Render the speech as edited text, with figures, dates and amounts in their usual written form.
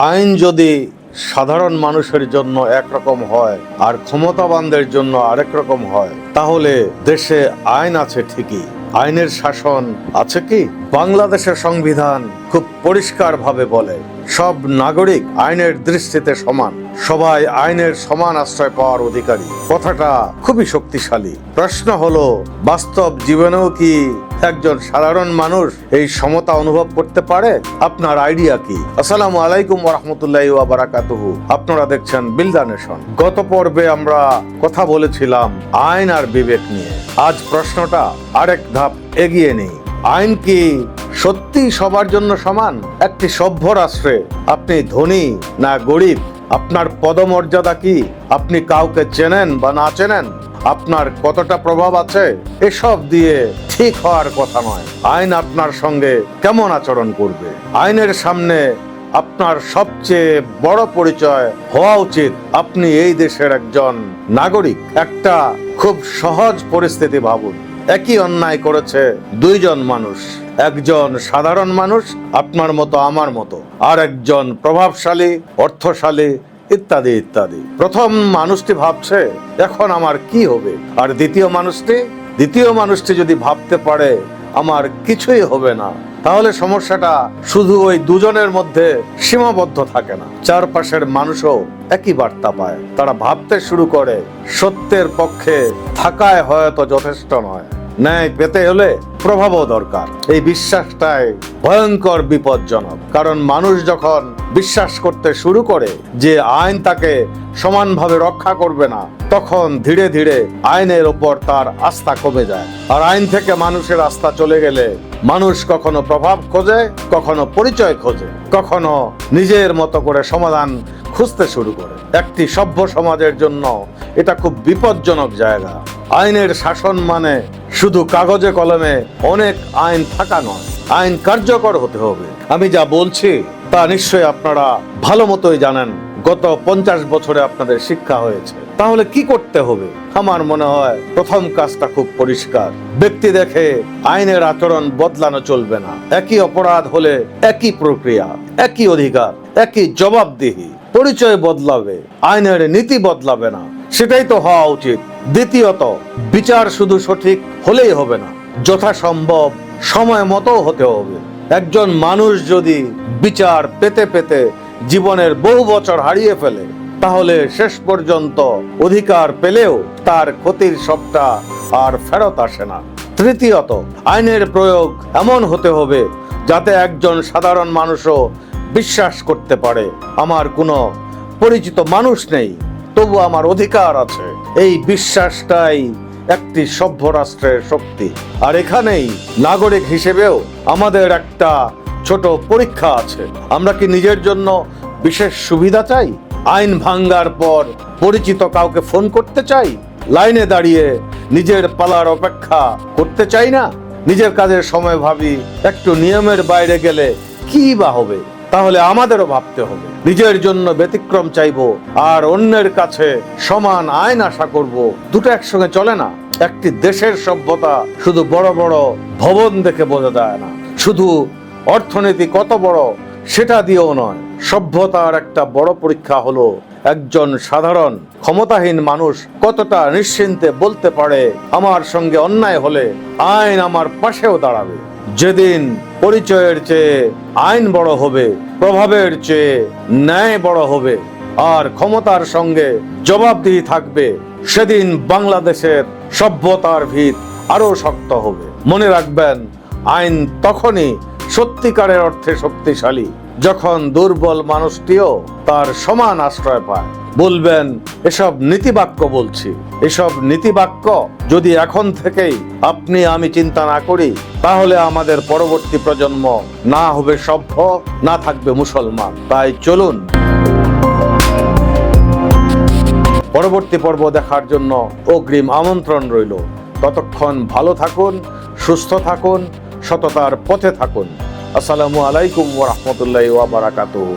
আইন যদি সাধারণ মানুষের জন্য একরকম হয় আর ক্ষমতাবানদের জন্য আরেক রকম হয়, তাহলে দেশে আইন আছে ঠিকই, আইনের শাসন আছে কি? বাংলাদেশের সংবিধান খুব পরিষ্কারভাবে বলে সব নাগরিক আইনের দৃষ্টিতে সমান, সবাই আইনের সমান আশ্রয় পাওয়ার অধিকারী। কথাটা খুবই শক্তিশালী। প্রশ্ন হলো, বাস্তব জীবনেও কি একজন সাধারণ মানুষ এই সমতা অনুভব করতে পারে? আপনার আইডিয়া কি? আসসালামু আলাইকুম ওয়া রাহমাতুল্লাহি ওয়া বারাকাতুহু। আপনারা দেখছেন বিল্ডা নেশন। গত পর্বে আমরা কথা বলেছিলাম আইন আর বিবেক নিয়ে। আজ প্রশ্নটা আরেক ধাপ এগিয়ে নেই। আইন কি সত্যি সবার জন্য সমান? একটি সভ্য রাষ্ট্রে আপনি ধনী না গরিব, আপনার পদমর্যাদা কি, আপনি কাউকে চেনেন বা না চেনেন, আপনার কতটা প্রভাব আছে, এসব দিয়ে ঠিক হওয়ার কথা নয়। আইন আপনার সঙ্গে কেমন আচরণ করবে, আইনের সামনে আপনার সবচেয়ে বড় পরিচয় হওয়া উচিত আপনি এই দেশের একজন নাগরিক। একটা খুব সহজ পরিস্থিতি ভাবুন। একই অন্যায় করেছে দুইজন মানুষ, একজন সাধারণ মানুষ আপনার মতো আমার মতো, আর একজন প্রভাবশালী, অর্থশালী, ইত্যাদি ইত্যাদি। প্রথম মানুষটি ভাবছে এখন আমার কি হবে, আর দ্বিতীয় মানুষটি যদি ভাবতে পারে আমার কিছুই হবে না, তাহলে সমস্যাটা শুধু ওই দুজনের মধ্যে সীমাবদ্ধ থাকে না, চারপাশের মানুষও একই বার্তা পায়। তারা ভাবতে শুরু করে সত্যের পক্ষে থাকায় হয়তো যথেষ্ট নয়, ন্যায় পেতে হলে প্রভাবও দরকার। এই বিশ্বাসটাই ভয়ঙ্কর বিপজ্জনক, কারণ মানুষ যখন বিশ্বাস করতে শুরু করে যে আইন তাকে সমানভাবে রক্ষা করবে না, তখন ধীরে ধীরে আইনের ওপর তার আস্থা কমে যায়। আর আইন থেকে মানুষের আস্থা চলে গেলে মানুষ কখনো প্রভাব খোঁজে, কখনো পরিচয় খোঁজে, কখনো নিজের মতো করে সমাধান খুঁজতে শুরু করে। একটি সভ্য সমাজের জন্য এটা খুব বিপজ্জনক জায়গা। আইনের শাসন মানে শুধু কাগজে কলমে অনেক আইন থাকা নয়, আইন কার্যকর হতে হবে। আমি যা বলছি তা নিশ্চয়ই আপনারা ভালো মতোই জানেন, গত 50 বছরে আপনাদের শিক্ষা হয়েছে। তাহলে কি করতে হবে? আমার মনে হয় প্রথম কাজটা খুব পরিষ্কার। ব্যক্তি দেখে আইনের আচরণ বদলানো চলবে না। একই অপরাধ হলে একই প্রক্রিয়া, একই অধিকার, একই জবাবদিহি। পরিচয় বদলাবে, আইনের নীতি বদলাবে না, সেটাই তো হওয়া উচিত। দ্বিতীয়ত, বিচার শুধু সঠিক হলেই হবে না, যথাসম্ভব সময় মতো হতে হবে। একজন মানুষ যদি বিচার পেতে পেতে জীবনের বহু বছর হারিয়ে ফেলে, তাহলে শেষ পর্যন্ত অধিকার পেলেও তার ক্ষতির সবটা আর ফেরত আসে না। তৃতীয়ত, আইনের প্রয়োগ এমন হতে হবে যাতে একজন সাধারণ মানুষও বিশ্বাস করতে পারে আমার কোনো পরিচিত মানুষ নেই, তবু আমার অধিকার আছে। এই বিশ্বাসটাই একটি সভ্য রাষ্ট্রের শক্তি। আর এখানেই নাগরিক হিসেবেও আমাদের একটা ছোট পরীক্ষা আছে। আমরা কি নিজের জন্য বিশেষ সুবিধা চাই? আইন ভাঙ্গার পর পরিচিত কাউকে ফোন করতে চাই? লাইনে দাঁড়িয়ে নিজের পালার অপেক্ষা করতে চাই না? নিজের কাজের সময় ভাবি একটু নিয়মের বাইরে গেলে কি বা হবে? তাহলে আমাদেরও ভাবতে হবে। নিজের জন্য ব্যতিক্রম চাইবো আর অন্যের কাছে সমান আইন আশা করব, দুটো একসঙ্গে চলে না। একটি দেশের সভ্যতা শুধু বড় বড় ভবন দেখে বোঝা যায় না, শুধু অর্থনীতি কত বড় সেটা দিয়েও নয়। সভ্যতার একটা বড় পরীক্ষা হলো একজন সাধারণ ক্ষমতাহীন মানুষ কতটা নিশ্চিন্তে বলতে পারে আমার সঙ্গে অন্যায় হলে আইন আমার পাশেও দাঁড়াবে। যেদিন পরিচয়ের চেয়ে আইন বড় হবে, প্রভাবের চেয়ে ন্যায় বড় হবে, আর ক্ষমতার সঙ্গে জবাবদিহি থাকবে, সেদিন বাংলাদেশের সভ্যতার ভিত আরো শক্ত হবে। মনে রাখবেন, আইন তখনই সত্যিকারের অর্থে শক্তিশালী যখন দুর্বল মানুষটিও তার সমান আশ্রয় পায়। বলবেন এসব নীতিবাক্য বলছি, এসব নীতিবাক্য যদি এখন থেকেই আপনি আমি চিন্তা না করি, তাহলে আমাদের পরবর্তী প্রজন্ম না হবে সভ্য, না থাকবে মুসলমান। তাই চলুন পরবর্তী পর্ব দেখার জন্য অগ্রিম আমন্ত্রণ রইল। ততক্ষণ ভালো থাকুন, সুস্থ থাকুন, সততার পথে থাকুন। আসসালামু আলাইকুম ওয়া রাহমাতুল্লাহি ওয়া বারাকাতুহু।